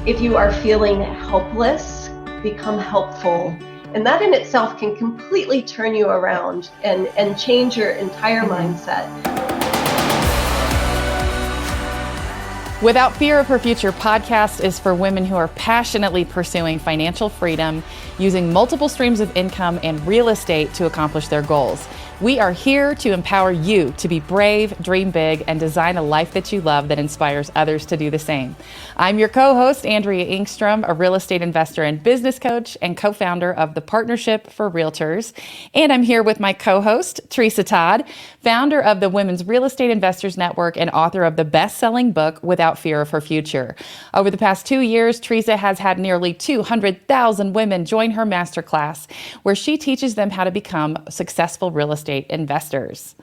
If you are feeling helpless, become helpful. And that in itself can completely turn you around and change your entire mindset. Without Fear of Her Future podcast is for women who are passionately pursuing financial freedom, using multiple streams of income and real estate to accomplish their goals. We are here to empower you to be brave, dream big, and design a life that you love that inspires others to do the same. I'm your co-host, Andrea Engstrom, a real estate investor and business coach and co-founder of the Partnership for Realtors. And I'm here with my co-host, Tresa Todd, founder of the Women's Real Estate Investors Network and author of the best-selling book, Without Fear of Her Future. Over the past 2 years, Tresa has had nearly 200,000 women join her masterclass, where she teaches them how to become successful real estate investors.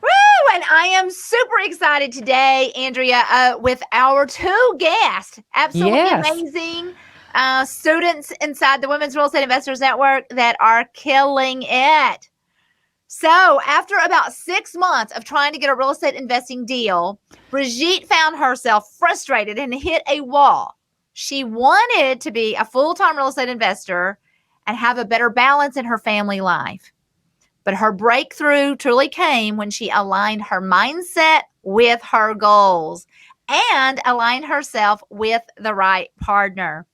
Woo! And I am super excited today, Andrea, with our two guests. Absolutely amazing students inside the Women's Real Estate Investors Network that are killing it. So after about 6 months of trying to get a real estate investing deal, Brigette found herself frustrated and hit a wall. She wanted to be a full-time real estate investor and have a better balance in her family life. But her breakthrough truly came when she aligned her mindset with her goals and aligned herself with the right partner.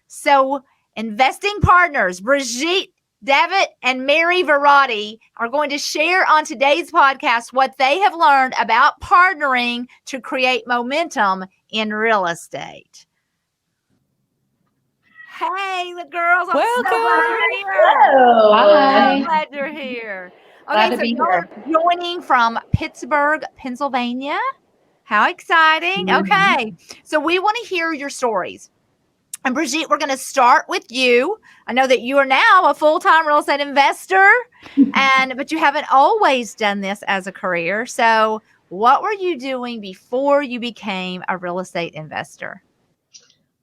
So investing partners, Brigette Davitt and Mary Verratti, are going to share on today's podcast what they have learned about partnering to create momentum in real estate. Hey, the girls. I'm so glad you're here. Hello. Hi. So glad you're here. Okay, so you're joining from Pittsburgh, Pennsylvania. How exciting. Mm-hmm. Okay, so we want to hear your stories. And Brigette, we're going to start with you. I know that you are now a full-time real estate investor, but you haven't always done this as a career. So what were you doing before you became a real estate investor?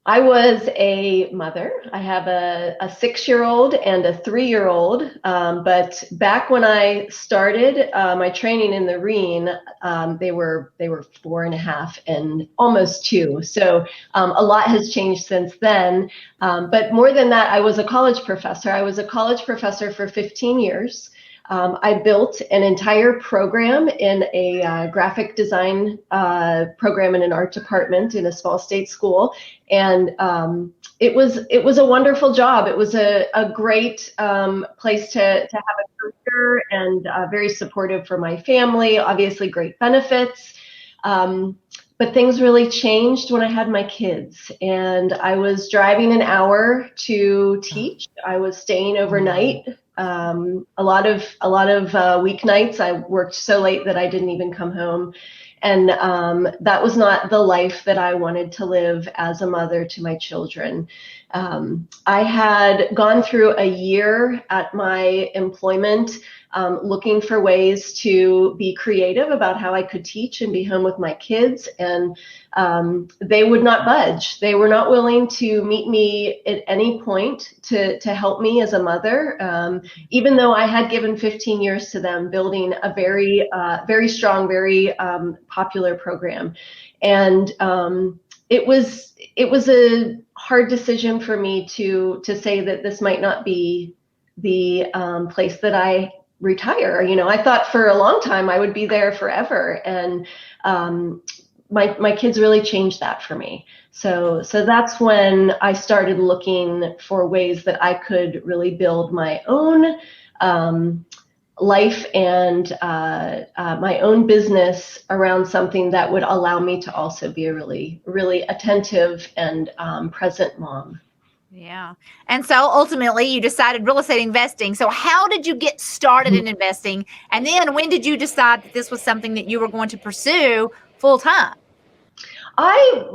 I was a mother. I have a 6-year-old and a 3-year-old. But back when I started my training in the WREIN, they were 4.5 and almost 2. So a lot has changed since then. But more than that, I was a college professor. I was a college professor for 15 years. I built an entire program in a graphic design program in an art department in a small state school. And it was a wonderful job. It was a great place to have a career and very supportive for my family, obviously great benefits. But things really changed when I had my kids, and I was driving an hour to teach. I was staying overnight. A lot of weeknights. I worked so late that I didn't even come home. And that was not the life that I wanted to live as a mother to my children. I had gone through a year at my employment looking for ways to be creative about how I could teach and be home with my kids. And they would not budge. They were not willing to meet me at any point to help me as a mother, even though I had given 15 years to them building a very, very strong, very popular program. And it was a hard decision for me to say that this might not be the place that I retire. You know, I thought for a long time I would be there forever. And my kids really changed that for me. So that's when I started looking for ways that I could really build my own life and my own business around something that would allow me to also be a really, really attentive and present mom. Yeah. And so ultimately you decided real estate investing. So how did you get started in investing? And then when did you decide that this was something that you were going to pursue full time? I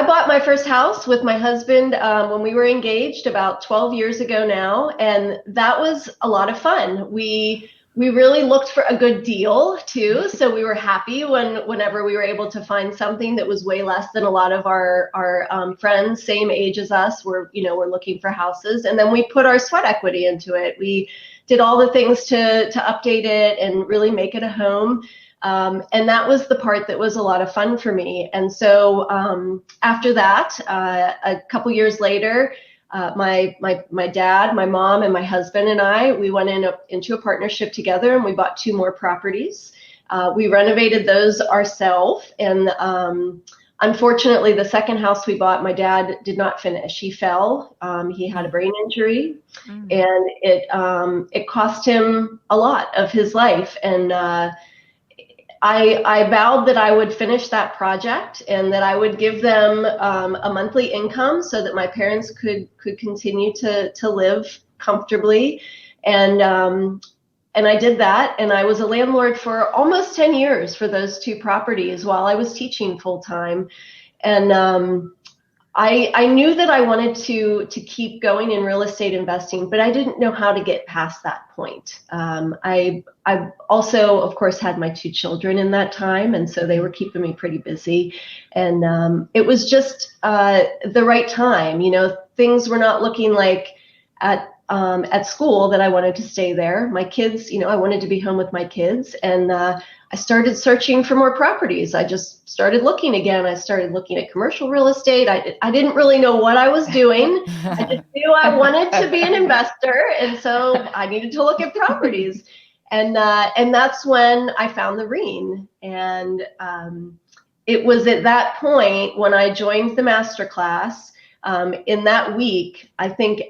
bought my first house with my husband when we were engaged about 12 years ago now, and that was a lot of fun. We really looked for a good deal too, so we were happy whenever we were able to find something that was way less than a lot of our friends same age as us were looking for houses, and then we put our sweat equity into it. We did all the things to update it and really make it a home. And that was the part that was a lot of fun for me. And so after that, a couple years later, my dad, my mom, and my husband and I, we went into a partnership together, and we bought 2 more properties. We renovated those ourselves, and unfortunately, the second house we bought, my dad did not finish. He fell. He had a brain injury, and it cost him a lot of his life. And I vowed that I would finish that project and that I would give them a monthly income so that my parents could continue to live comfortably. And I did that, and I was a landlord for almost 10 years for those 2 properties while I was teaching full time. And I knew that I wanted to keep going in real estate investing, but I didn't know how to get past that point. I also, of course, had my 2 children in that time, and so they were keeping me pretty busy. And it was just the right time. Things were not looking like at school that I wanted to stay there. My kids, I wanted to be home with my kids, and I started searching for more properties. I just started looking again. I started looking at commercial real estate. I didn't really know what I was doing. I just knew I wanted to be an investor, and so I needed to look at properties. And that's when I found the WREIN. And it was at that point when I joined the Masterclass. In that week, I think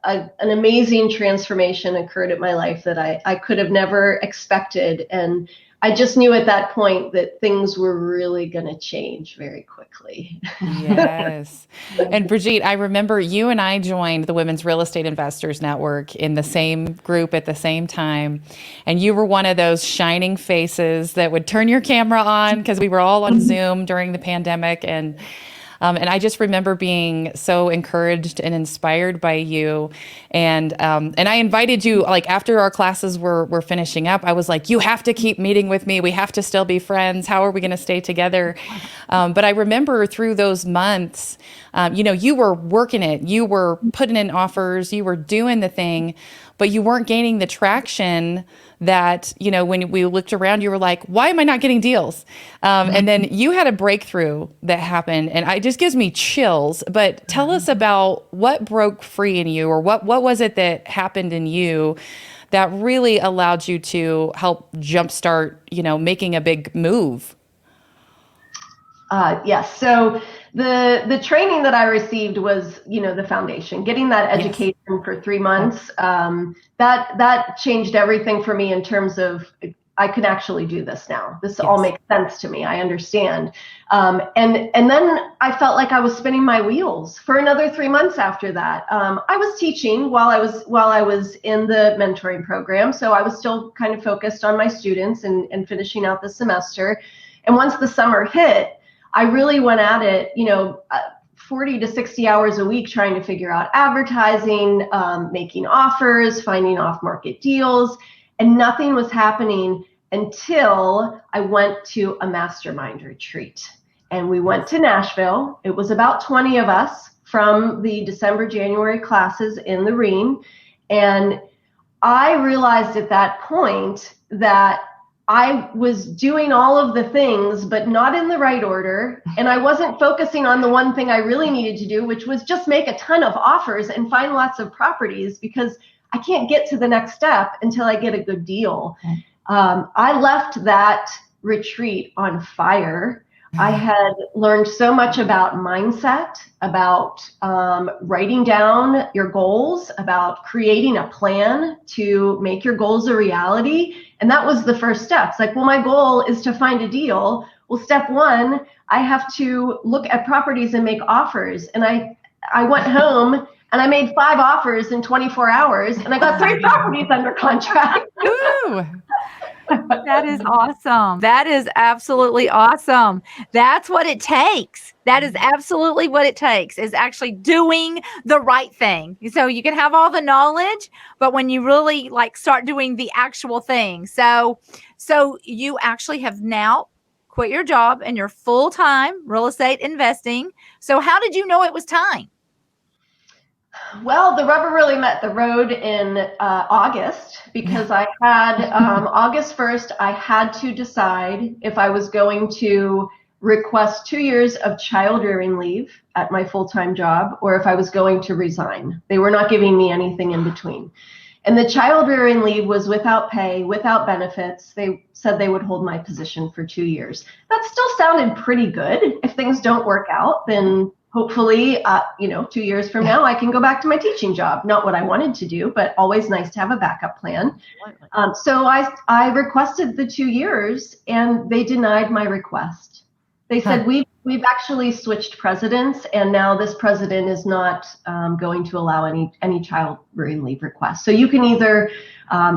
an amazing transformation occurred in my life that I could have never expected. And I just knew at that point that things were really going to change very quickly. Yes. And Brigette, I remember you and I joined the Women's Real Estate Investors Network in the same group at the same time. And you were one of those shining faces that would turn your camera on because we were all on Zoom during the pandemic. And I just remember being so encouraged and inspired by you. And I invited you, like after our classes were finishing up, I was like, you have to keep meeting with me. We have to still be friends. How are we going to stay together? But I remember through those months, you were working it. You were putting in offers. You were doing the thing, but you weren't gaining the traction that, when we looked around, you were like, why am I not getting deals? And then you had a breakthrough that happened, and it just gives me chills. But tell us about what broke free in you, or what was it that happened in you that really allowed you to help jumpstart, making a big move? Yes. So the training that I received was, the foundation, getting that education for 3 months. That changed everything for me in terms of I can actually do this now. This all makes sense to me. I understand. And then I felt like I was spinning my wheels for another 3 months after that. I was teaching while I was in the mentoring program. So I was still kind of focused on my students and finishing out the semester. And once the summer hit, I really went at it, 40 to 60 hours a week trying to figure out advertising, making offers, finding off-market deals, and nothing was happening until I went to a mastermind retreat. And we went to Nashville. It was about 20 of us from the December, January classes in the WREIN. And I realized at that point that I was doing all of the things, but not in the right order. And I wasn't focusing on the one thing I really needed to do, which was just make a ton of offers and find lots of properties, because I can't get to the next step until I get a good deal. I left that retreat on fire. I had learned so much about mindset, about writing down your goals, about creating a plan to make your goals a reality. And that was the first step. It's like, well, my goal is to find a deal. Well, step 1, I have to look at properties and make offers. And I went home and I made 5 offers in 24 hours, and I got 3 properties under contract. Ooh. That is awesome. That is absolutely awesome. That's what it takes. That is absolutely what it takes, is actually doing the right thing. So you can have all the knowledge, but when you really start doing the actual thing. So you actually have now quit your job and you're full-time real estate investing. So how did you know it was time? Well, the rubber really met the road in August because I had August 1st, I had to decide if I was going to request 2 years of child rearing leave at my full-time job or if I was going to resign. They were not giving me anything in between. And the child rearing leave was without pay, without benefits. They said they would hold my position for 2 years. That still sounded pretty good. If things don't work out, then hopefully, 2 years from now, I can go back to my teaching job. Not what I wanted to do, but always nice to have a backup plan. So I requested the 2 years, and they denied my request. They said, we've actually switched presidents, and now this president is not going to allow any child rearing leave requests. So you can either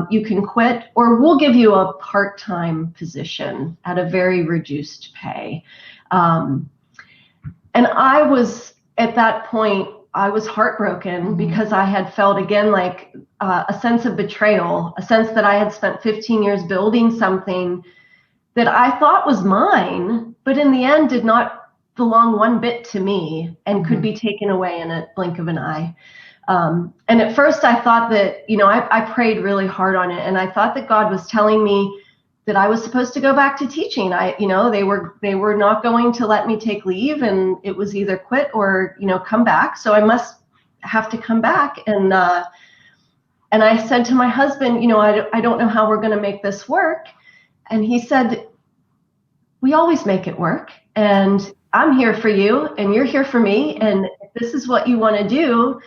you can quit, or we'll give you a part-time position at a very reduced pay. And I was, at that point, I was heartbroken because I had felt, again, like a sense of betrayal, a sense that I had spent 15 years building something that I thought was mine, but in the end did not belong one bit to me and could be taken away in a blink of an eye. And at first I thought that, I prayed really hard on it, and I thought that God was telling me that I was supposed to go back to teaching. They were not going to let me take leave, and it was either quit or, come back. So I must have to come back. And I said to my husband, I don't know how we're going to make this work. And he said, we always make it work. And I'm here for you, and you're here for me. And if this is what you want to do,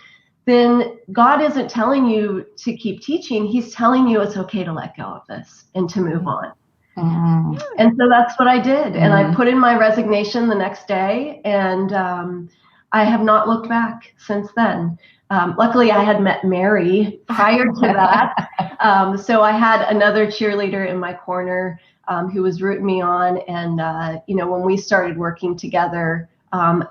then God isn't telling you to keep teaching. He's telling you it's okay to let go of this and to move on. And so that's what I did. And I put in my resignation the next day, and I have not looked back since then. Luckily, I had met Mary prior to that. So I had another cheerleader in my corner who was rooting me on. And, when we started working together,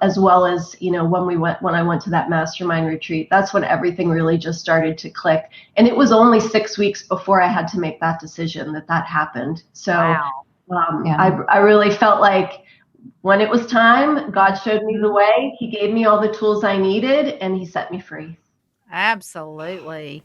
as well as, when I went to that mastermind retreat, that's when everything really just started to click. And it was only 6 weeks before I had to make that decision that happened. So I really felt like when it was time, God showed me the way. He gave me all the tools I needed, and he set me free. Absolutely.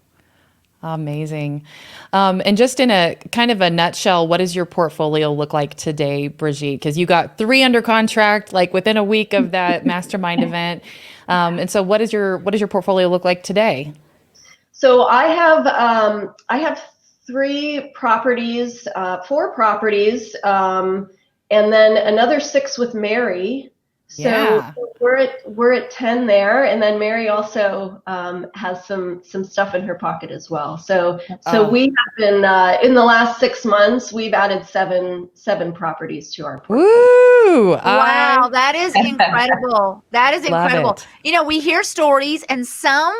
Amazing. And just in a kind of a nutshell, what does your portfolio look like today, Brigette? Because you got 3 under contract, like within a week of that mastermind event. And so what does your portfolio look like today? So I have 3 properties, 4 properties, and then another 6 with Mary. So we're at 10 there, and then Mary also has some stuff in her pocket as well. So we have been in the last 6 months, we've added seven properties to our portfolio. Woo! Wow, that is incredible. That is incredible. We hear stories, and some,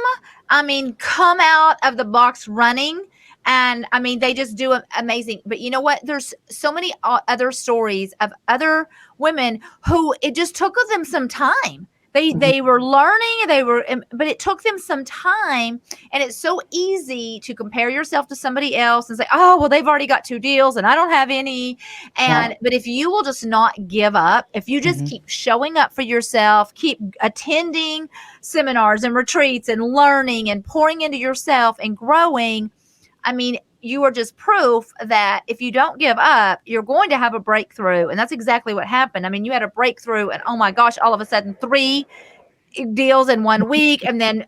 come out of the box running. And they just do amazing. But you know what? There's so many other stories of other women who it just took them some time. They were learning, but it took them some time. And it's so easy to compare yourself to somebody else and say, oh, well, they've already got 2 deals and I don't have any. But if you will just not give up, if you just keep showing up for yourself, keep attending seminars and retreats and learning and pouring into yourself and growing, you are just proof that if you don't give up, you're going to have a breakthrough. And that's exactly what happened. You had a breakthrough, and oh my gosh, all of a sudden 3 deals in 1 week, and then,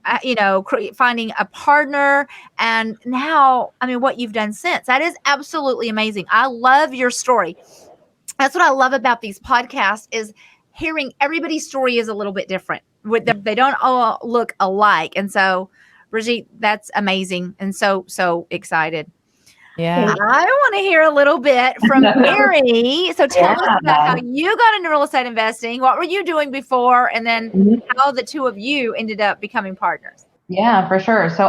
finding a partner. And now, what you've done since, that is absolutely amazing. I love your story. That's what I love about these podcasts, is hearing everybody's story is a little bit different. They don't all look alike. And so, Brigette, that's amazing, and so excited. Yeah. I want to hear a little bit from Mary. So tell us about how you got into real estate investing. What were you doing before? And then how the 2 of you ended up becoming partners. Yeah, for sure. So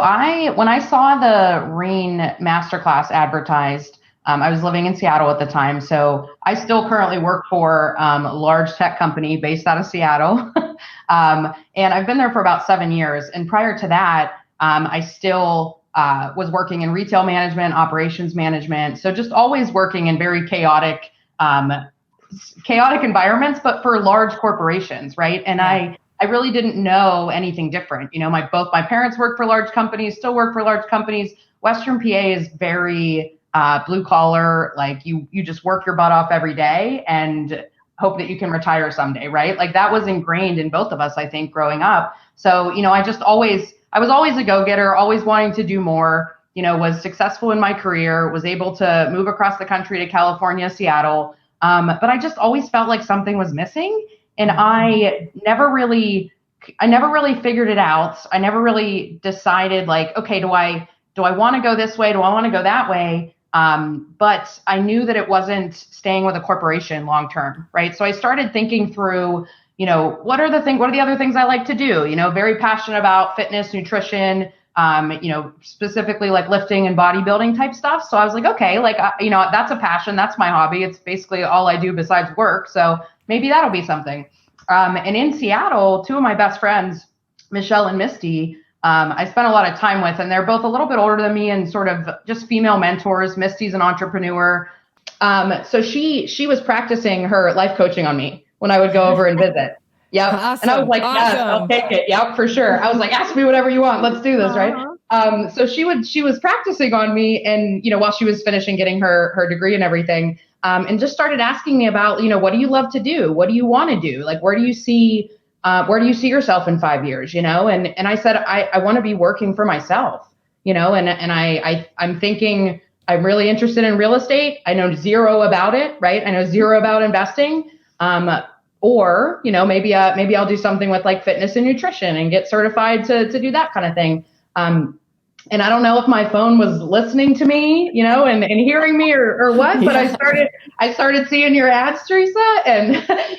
when I saw the WREIN Masterclass advertised, I was living in Seattle at the time. So I still currently work for a large tech company based out of Seattle. And I've been there for about 7 years. And prior to that, I still was working in retail management, operations management. So just always working in very chaotic environments, but for large corporations, right? And I I really didn't know anything different. Both my parents worked for large companies, still work for large companies. Western PA is very blue collar. Like you just work your butt off every day and hope that you can retire someday, right? Like that was ingrained in both of us, I think, growing up. So, I was always a go-getter, always wanting to do more, was successful in my career, was able to move across the country to California, Seattle. But I just always felt like something was missing. And I never really figured it out. I never really decided like, okay, do I want to go this way? Do I want to go that way? But I knew that it wasn't staying with a corporation long term, right? So I started thinking through, what are the other things I like to do? Very passionate about fitness, nutrition, specifically like lifting and bodybuilding type stuff. So I was like, okay, like, that's a passion. That's my hobby. It's basically all I do besides work. So maybe that'll be something. And in Seattle, two of my best friends, Michelle and Misty, I spent a lot of time with, and they're both a little bit older than me and sort of just female mentors. Misty's an entrepreneur. So she was practicing her life coaching on me when I would go over and visit. Yep. Awesome. And I was like, yes, I'll take it. Yep, for sure. I was like, ask me whatever you want. Let's do this. Right. So she was practicing on me and, while she was finishing getting her degree and everything, and just started asking me about, what do you love to do? What do you want to do? Like, where do you see yourself in 5 years? And I said, I want to be working for myself, and I'm thinking I'm really interested in real estate. I know zero about it, right? I know zero about investing. Or, maybe I'll do something with like fitness and nutrition and get certified to do that kind of thing. And I don't know if my phone was listening to me, and hearing me or what, but I started seeing your ads, Tresa,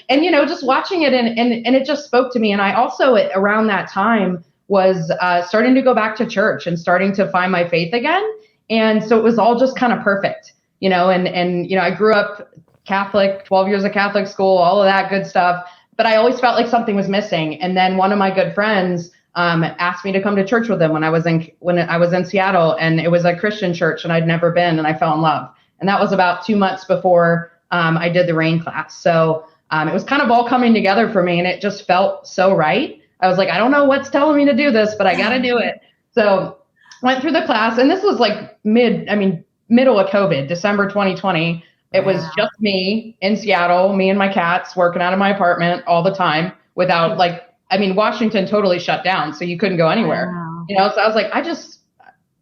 and just watching it and it just spoke to me. And I also around that time was starting to go back to church and starting to find my faith again. And so it was all just kind of perfect, and I grew up Catholic, 12 years of Catholic school, all of that good stuff. But I always felt like something was missing. And then one of my good friends asked me to come to church with him when I was in Seattle, and it was a Christian church and I'd never been, and I fell in love. And that was about 2 months before I did the WREIN class. So it was kind of all coming together for me, and it just felt so right. I was like, I don't know what's telling me to do this, but I got to do it. So went through the class, and this was like middle of COVID, December 2020. It was just me in Seattle, me and my cats working out of my apartment all the time without Washington totally shut down, so you couldn't go anywhere. Wow. So I was like,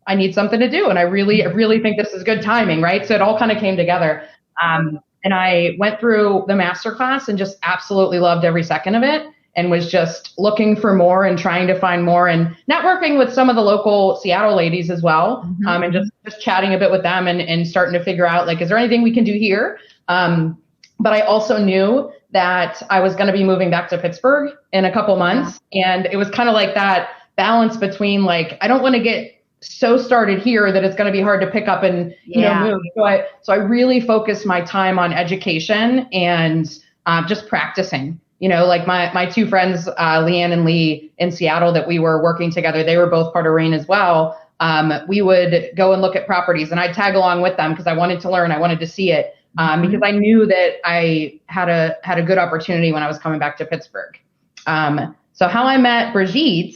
I need something to do. And I really think this is good timing, right? So it all kind of came together. And I went through the masterclass and just absolutely loved every second of it, and was just looking for more and trying to find more and networking with some of the local Seattle ladies as well. And just chatting a bit with them and starting to figure out, like, is there anything we can do here? But I also knew that I was going to be moving back to Pittsburgh in a couple months. And it was kind of like that balance between, like, I don't want to get so started here that it's going to be hard to pick up and, move. So I really focused my time on education and just practicing. Like my two friends, Leanne and Lee in Seattle, that we were working together, they were both part of WREIN as well. We would go and look at properties, and I'd tag along with them because I wanted to learn. I wanted to see it because I knew that I had a good opportunity when I was coming back to Pittsburgh. So how I met Brigette.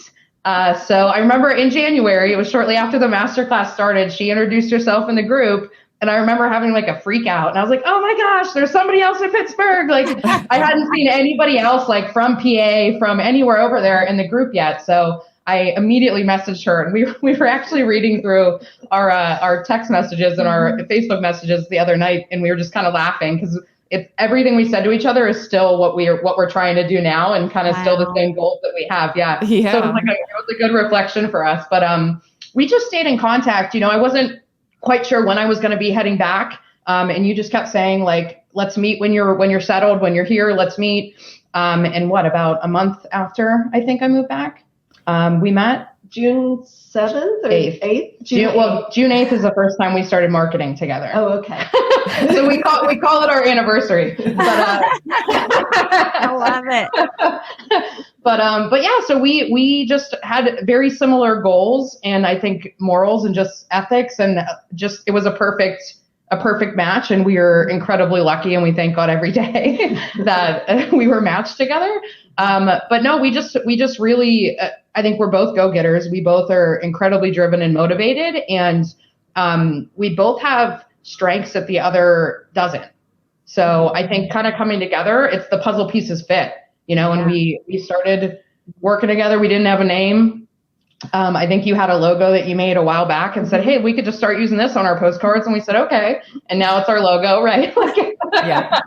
So I remember in January, it was shortly after the masterclass started, she introduced herself in the group. And I remember having like a freak out, and I was like, oh my gosh, there's somebody else in Pittsburgh. Like I hadn't seen anybody else like from PA, from anywhere over there in the group yet. So I immediately messaged her, and we were actually reading through our text messages and our Facebook messages the other night. And we were just kind of laughing because everything we said to each other is still what we're trying to do now, and kind of still the same goals that we have. Yeah. So it was a good reflection for us, but we just stayed in contact. I wasn't quite sure when I was going to be heading back. And you just kept saying, like, let's meet when you're settled, when you're here, let's meet. And about a month after I think I moved back, we met June 7th or 8th? June 8th is the first time we started marketing together. Oh, okay. So we call it our anniversary. But, I love it. But yeah, so we just had very similar goals, and I think morals and just ethics, and just it was a perfect a perfect match, and we are incredibly lucky, and we thank God every day that we were matched together. But no, we just really, I think we're both go-getters. We both are incredibly driven and motivated, and we both have strengths that the other doesn't. So I think kind of coming together, it's the puzzle pieces fit, and we started working together. We didn't have a name. I think you had a logo that you made a while back and said, hey, we could just start using this on our postcards. And we said, okay. And now it's our logo, right? Yeah.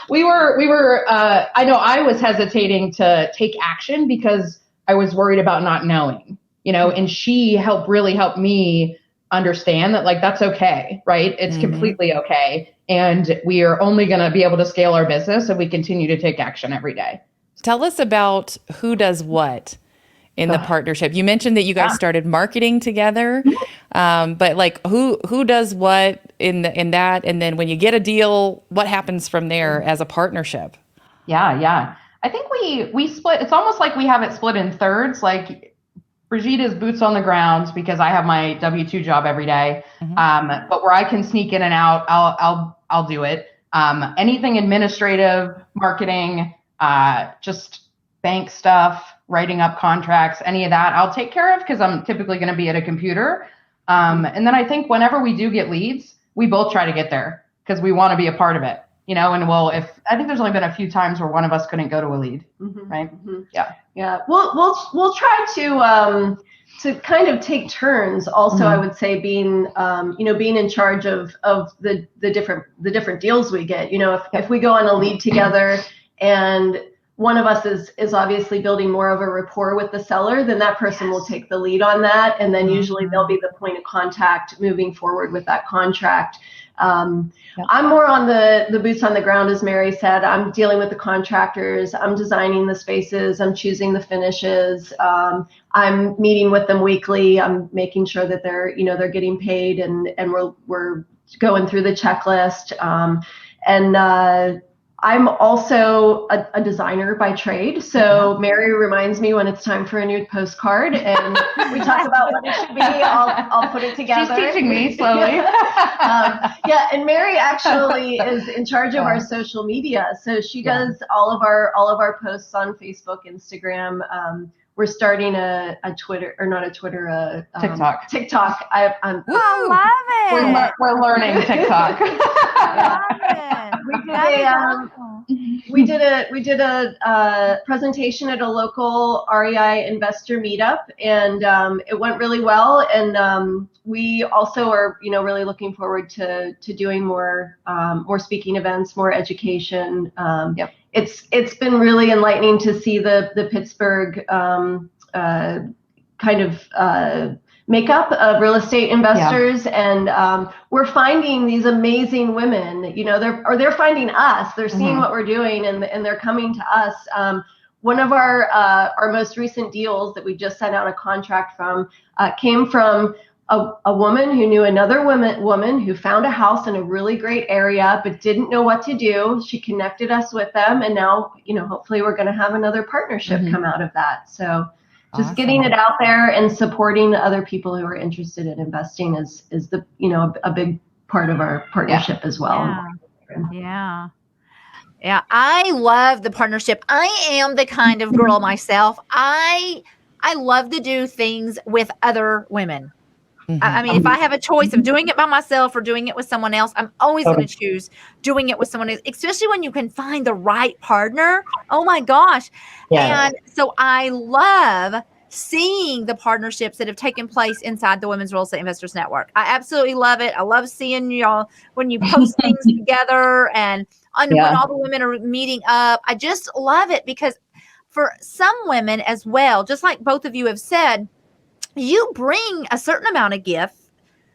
We were, I know I was hesitating to take action because I was worried about not knowing, and she really helped me understand that that's okay, right? It's completely okay. And we are only going to be able to scale our business if we continue to take action every day. Tell us about who does what in the partnership. You mentioned that you guys started marketing together, but who does what in that? And then when you get a deal, what happens from there as a partnership? Yeah. I think we split. It's almost like we have it split in thirds. Like Brigette is boots on the ground because I have my W-2 job every day. But where I can sneak in and out, I'll do it. Anything administrative, marketing, just bank stuff, writing up contracts, any of that, I'll take care of because I'm typically going to be at a computer. And then I think whenever we do get leads, we both try to get there because we want to be a part of it, and I think there's only been a few times where one of us couldn't go to a lead, right? Yeah. We'll try to kind of take turns. Also, I would say being in charge of the different deals we get. If we go on a lead together and one of us is obviously building more of a rapport with the seller, then that person will take the lead on that. And then usually they'll be the point of contact moving forward with that contract. I'm more on the boots on the ground, as Mary said. I'm dealing with the contractors. I'm designing the spaces. I'm choosing the finishes. I'm meeting with them weekly. I'm making sure that they're getting paid and we're going through the checklist. I'm also a designer by trade. So Mary reminds me when it's time for a new postcard and we talk about what it should be. I'll put it together. She's teaching me slowly. And Mary actually is in charge of our social media. So she does all of our posts on Facebook, Instagram. We're starting a Twitter, or not a Twitter, TikTok. TikTok. I love it. We're learning TikTok. We did a presentation at a local REI investor meetup, and it went really well. And we also are, really looking forward to doing more speaking events, more education. It's been really enlightening to see the Pittsburgh kind of makeup of real estate investors, and we're finding these amazing women. They're finding us. They're seeing what we're doing, and they're coming to us. One of our most recent deals that we just sent out a contract from came from a woman who knew another woman who found a house in a really great area but didn't know what to do. She connected us with them, and now hopefully we're going to have another partnership come out of that. So just getting it out there and supporting other people who are interested in investing is the a big part of our partnership as well. Yeah, I love the partnership. I am the kind of girl myself. I love to do things with other women. I mean, if I have a choice of doing it by myself or doing it with someone else, I'm always going to choose doing it with someone else, especially when you can find the right partner. Oh my gosh. And so I love seeing the partnerships that have taken place inside the Women's Real Estate Investors Network. I absolutely love it. I love seeing y'all when you post things together and when all the women are meeting up. I just love it because for some women as well, just like both of you have said, you bring a certain amount of gift,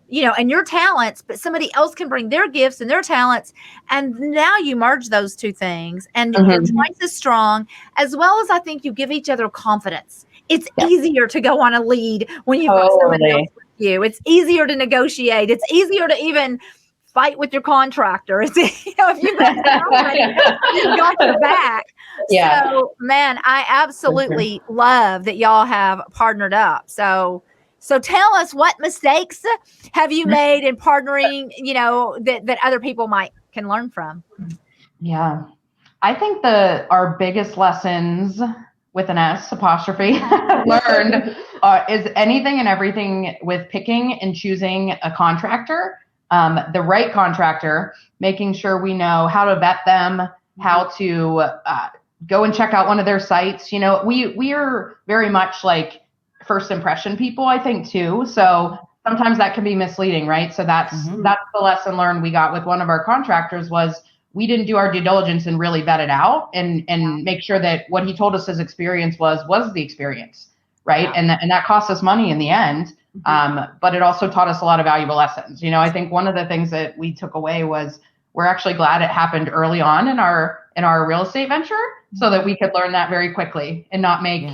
and your talents, but somebody else can bring their gifts and their talents. And now you merge those two things and you're twice as strong, as well as I think you give each other confidence. It's easier to go on a lead when you've got somebody else with you. It's easier to negotiate. It's easier to even fight with your contractor. It's, if you've got somebody, you've got your back. So, man, I absolutely love that y'all have partnered up. So So tell us, what mistakes have you made in partnering, that other people can learn from? Yeah. I think our biggest lessons with an S apostrophe learned is anything and everything with picking and choosing a contractor, the right contractor, making sure we know how to vet them, how to go and check out one of their sites. We are very much like first impression people, I think, too. So sometimes that can be misleading, right? So that's the lesson learned we got with one of our contractors was we didn't do our due diligence and really vet it out and make sure that what he told us his experience was the experience, right? Yeah. And that cost us money in the end. But it also taught us a lot of valuable lessons. I think one of the things that we took away was we're actually glad it happened early on in our real estate venture so that we could learn that very quickly and not make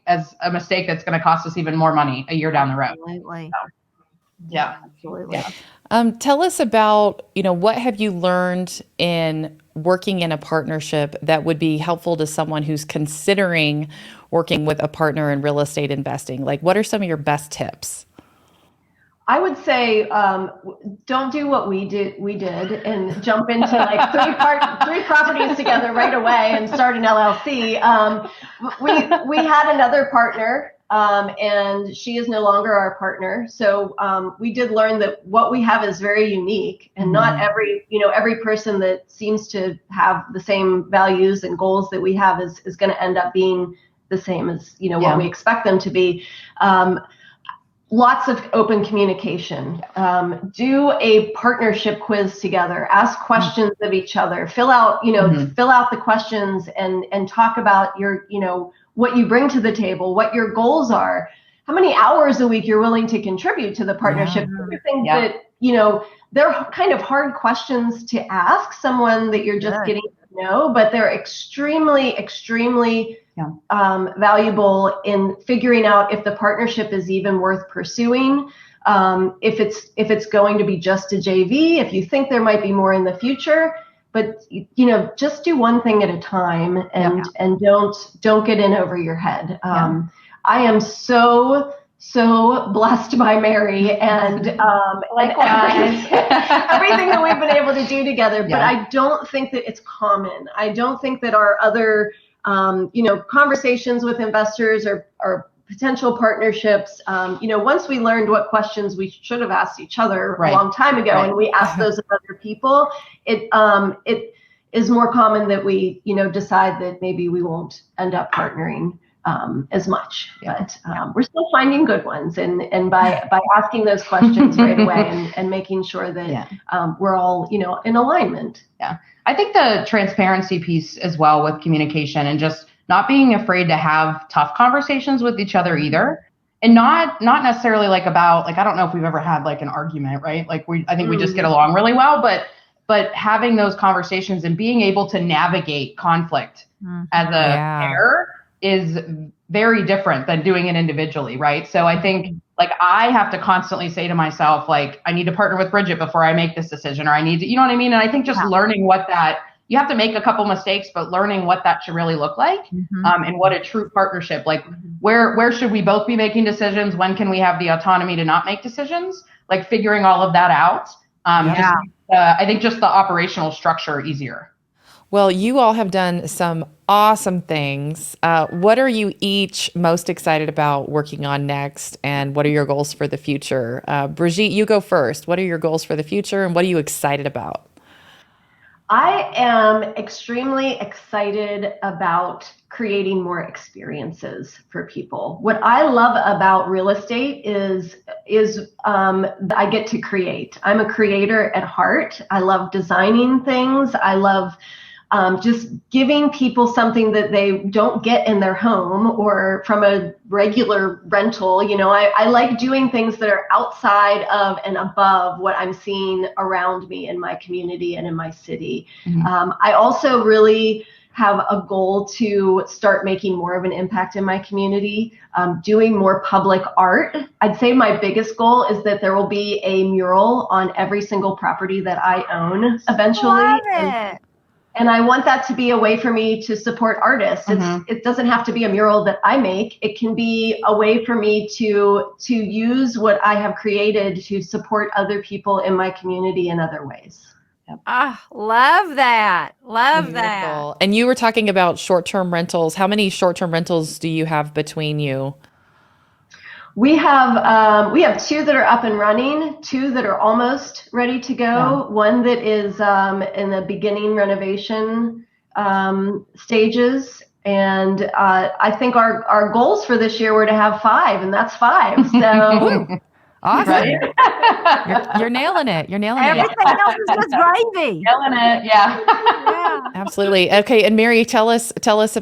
as a mistake that's going to cost us even more money a year down the road. Absolutely. So, yeah. Absolutely. Yeah. Tell us about, what have you learned in working in a partnership that would be helpful to someone who's considering working with a partner in real estate investing? Like, what are some of your best tips? I would say don't do what we did and jump into like three properties together right away and start an LLC. We had another partner. And she is no longer our partner. So we did learn that what we have is very unique, and not every person that seems to have the same values and goals that we have is going to end up being the same as what we expect them to be. Lots of open communication. Do a partnership quiz together. Ask questions of each other. Fill out the questions and talk about your what you bring to the table, what your goals are, how many hours a week you're willing to contribute to the partnership. Things that, they're kind of hard questions to ask someone that you're just getting to know, but they're extremely, extremely valuable in figuring out if the partnership is even worth pursuing. If it's going to be just a JV, if you think there might be more in the future. But just do one thing at a time, and don't get in over your head. I am so blessed by Mary and everything that we've been able to do together. But I don't think that it's common. I don't think that our other conversations with investors or potential partnerships, once we learned what questions we should have asked each other a long time ago, and we asked those of other people, it is more common that we, decide that maybe we won't end up partnering as much. But we're still finding good ones, and by asking those questions right away and making sure that we're all, in alignment. Yeah, I think the transparency piece as well with communication and just not being afraid to have tough conversations with each other either. And not necessarily like about, like, I don't know if we've ever had like an argument, right? Like I think we just get along really well, but having those conversations and being able to navigate conflict as a pair is very different than doing it individually, right? So I think like I have to constantly say to myself, like, I need to partner with Brigette before I make this decision, or I need to, you know what I mean? And I think just learning what that, you have to make a couple mistakes, but learning what that should really look like, and what a true partnership, like where should we both be making decisions? When can we have the autonomy to not make decisions? Like figuring all of that out. I think just the operational structure easier. Well, you all have done some awesome things. What are you each most excited about working on next? And what are your goals for the future? Brigette, you go first. What are your goals for the future, and what are you excited about? I am extremely excited about creating more experiences for people. What I love about real estate is I get to create. I'm a creator at heart. I love designing things. I love just giving people something that they don't get in their home or from a regular rental. I like doing things that are outside of and above what I'm seeing around me in my community and in my city. I also really have a goal to start making more of an impact in my community, doing more public art. I'd say my biggest goal is that there will be a mural on every single property that I own eventually. Love it. And I want that to be a way for me to support artists. It doesn't have to be a mural that I make. It can be a way for me to use what I have created to support other people in my community in other ways. Yep. Love that. Love Beautiful. That. And you were talking about short-term rentals. How many short-term rentals do you have between you? We have 2 that are up and running, 2 that are almost ready to go, one that is in the beginning renovation stages. And I think our goals for this year were to have 5, and that's 5. So awesome. Right? You're nailing it. You're nailing Everything it. Everything else is just gravy. Nailing it. Yeah. Absolutely. Okay. And Mary, tell us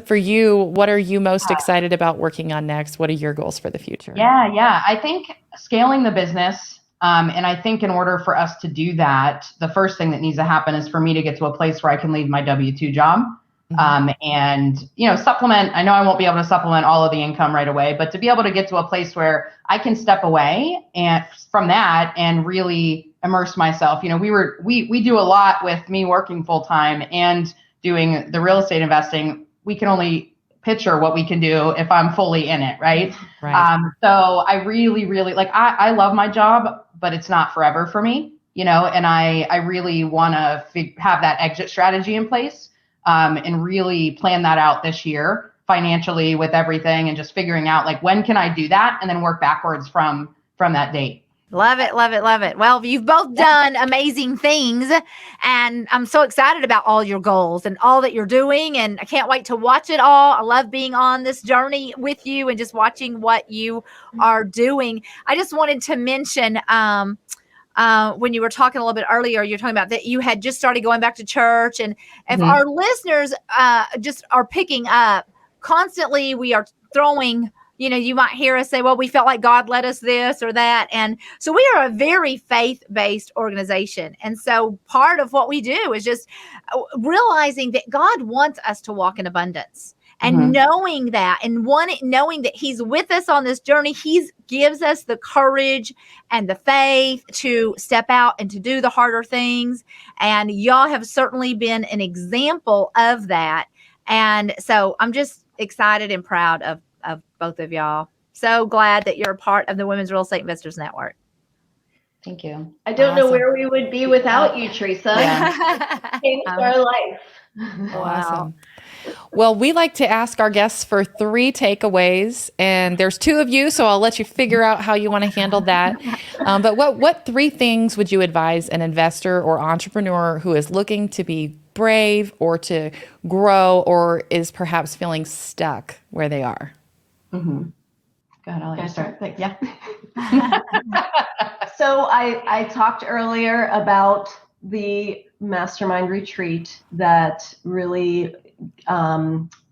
for you, what are you most excited about working on next? What are your goals for the future? Yeah. I think scaling the business. And I think in order for us to do that, the first thing that needs to happen is for me to get to a place where I can leave my W-2 job. And, supplement. I know I won't be able to supplement all of the income right away, but to be able to get to a place where I can step away and from that and really immerse myself. We do a lot with me working full time and doing the real estate investing. We can only picture what we can do if I'm fully in it. Right. So I really, really I love my job, but it's not forever for me, and I really want to have that exit strategy in place. And really plan that out this year financially with everything and just figuring out when can I do that and then work backwards from that date. Love it. Love it. Love it. Well, you've both done amazing things, and I'm so excited about all your goals and all that you're doing. And I can't wait to watch it all. I love being on this journey with you and just watching what you are doing. I just wanted to mention, when you were talking a little bit earlier, you're talking about that you had just started going back to church. And if our listeners just are picking up constantly, we are throwing, you might hear us say, well, we felt like God led us this or that. And so we are a very faith-based organization. And so part of what we do is just realizing that God wants us to walk in abundance. And knowing that and knowing that he's with us on this journey, he gives us the courage and the faith to step out and to do the harder things. And y'all have certainly been an example of that. And so I'm just excited and proud of both of y'all. So glad that you're a part of the Women's Real Estate Investors Network. Thank you. I don't know where we would be without you, Tresa. Changed our life. Awesome. Well, we like to ask our guests for 3 takeaways, and there's 2 of you, so I'll let you figure out how you want to handle that. But what 3 things would you advise an investor or entrepreneur who is looking to be brave or to grow or is perhaps feeling stuck where they are? Go ahead, I'll let you start. Thanks. Yeah. So I talked earlier about the mastermind retreat that really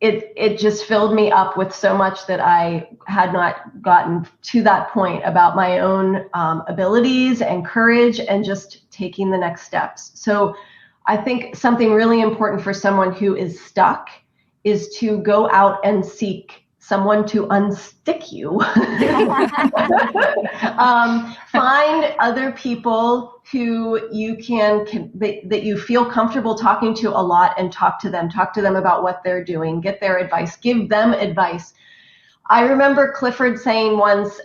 it just filled me up with so much that I had not gotten to that point about my own abilities and courage and just taking the next steps. So I think something really important for someone who is stuck is to go out and seek someone to unstick you. Find other people who you that you feel comfortable talking to a lot and talk to them about what they're doing, get their advice, give them advice. I remember Clifford saying once,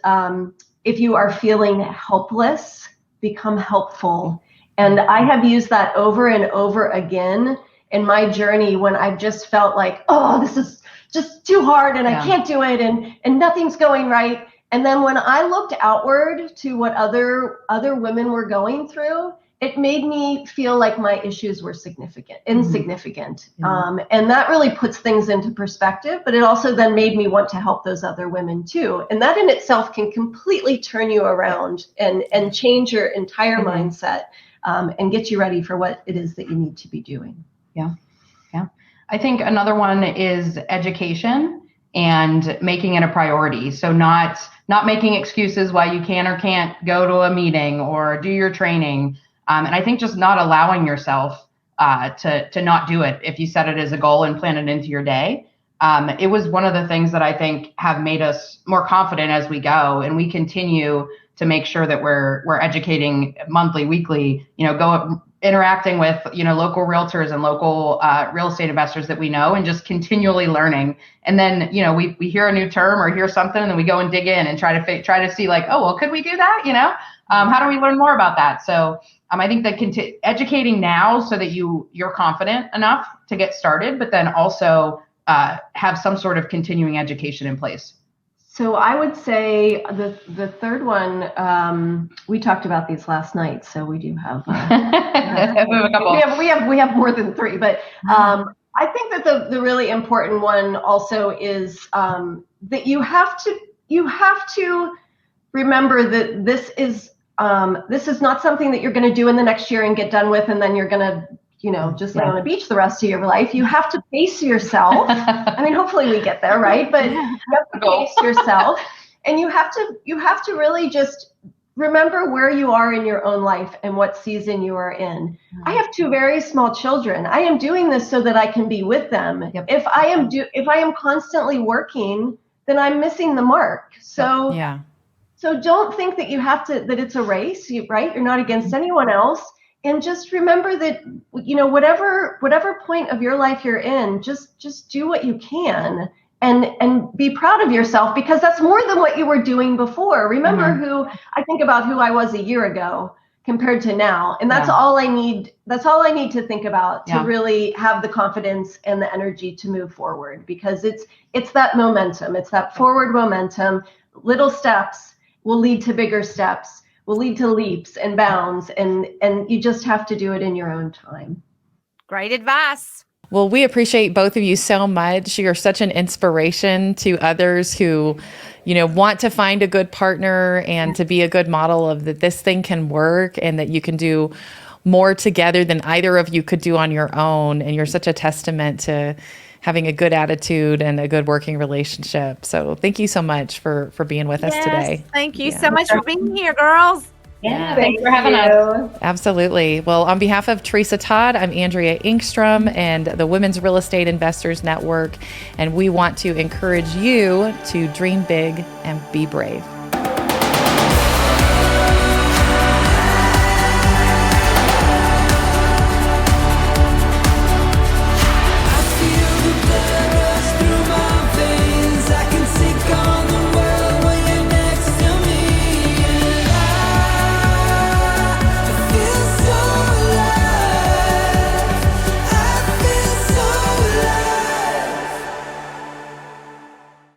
if you are feeling helpless, become helpful. And I have used that over and over again in my journey when I've just felt like, oh, this is just too hard and I can't do it and nothing's going right. And then when I looked outward to what other women were going through, it made me feel like my issues were insignificant. And that really puts things into perspective, but it also then made me want to help those other women too. And that in itself can completely turn you around and change your entire mindset and get you ready for what it is that you need to be doing. Yeah. I think another one is education and making it a priority. So not making excuses why you can or can't go to a meeting or do your training. And I think just not allowing yourself to not do it if you set it as a goal and plan it into your day. It was one of the things that I think have made us more confident as we go, and we continue to make sure that we're educating monthly, weekly, interacting with, local realtors and local real estate investors that we know, and just continually learning. And then, we hear a new term or hear something, and then we go and dig in and try to see like, oh, well, could we do that? How do we learn more about that? So I think that educating now so that you're confident enough to get started, but then also have some sort of continuing education in place. So I would say the third one, we talked about these last night, so we do have a couple. We have more than three, but I think that the really important one also is that you have to remember that this is not something that you're going to do in the next year and get done with, and then you're going to just lay on a beach the rest of your life. You have to pace yourself. I mean, hopefully we get there, right? But you have to pace yourself, and you have to really just remember where you are in your own life and what season you are in. I have two very small children. I am doing this so that I can be with them. Yep. If I am constantly working, then I'm missing the mark. So yeah. So don't think that that it's a race, right? You're not against anyone else. And just remember that, whatever point of your life you're in, just do what you can and be proud of yourself, because that's more than what you were doing before. Remember I think about who I was a year ago compared to now. And that's all I need. That's all I need to think about to really have the confidence and the energy to move forward, because it's that momentum. It's that forward momentum. Little steps will lead to bigger steps, will lead to leaps and bounds, and you just have to do it in your own time. Great advice. Well, we appreciate both of you so much. You're such an inspiration to others who, want to find a good partner and to be a good model of that this thing can work and that you can do more together than either of you could do on your own. And you're such a testament to having a good attitude and a good working relationship. So thank you so much for being with us today. Thank you so much for being here, girls. Yeah, thanks for having us. Absolutely. Well, on behalf of Tresa Todd, I'm Andrea Engstrom and the Women's Real Estate Investors Network, and we want to encourage you to dream big and be brave.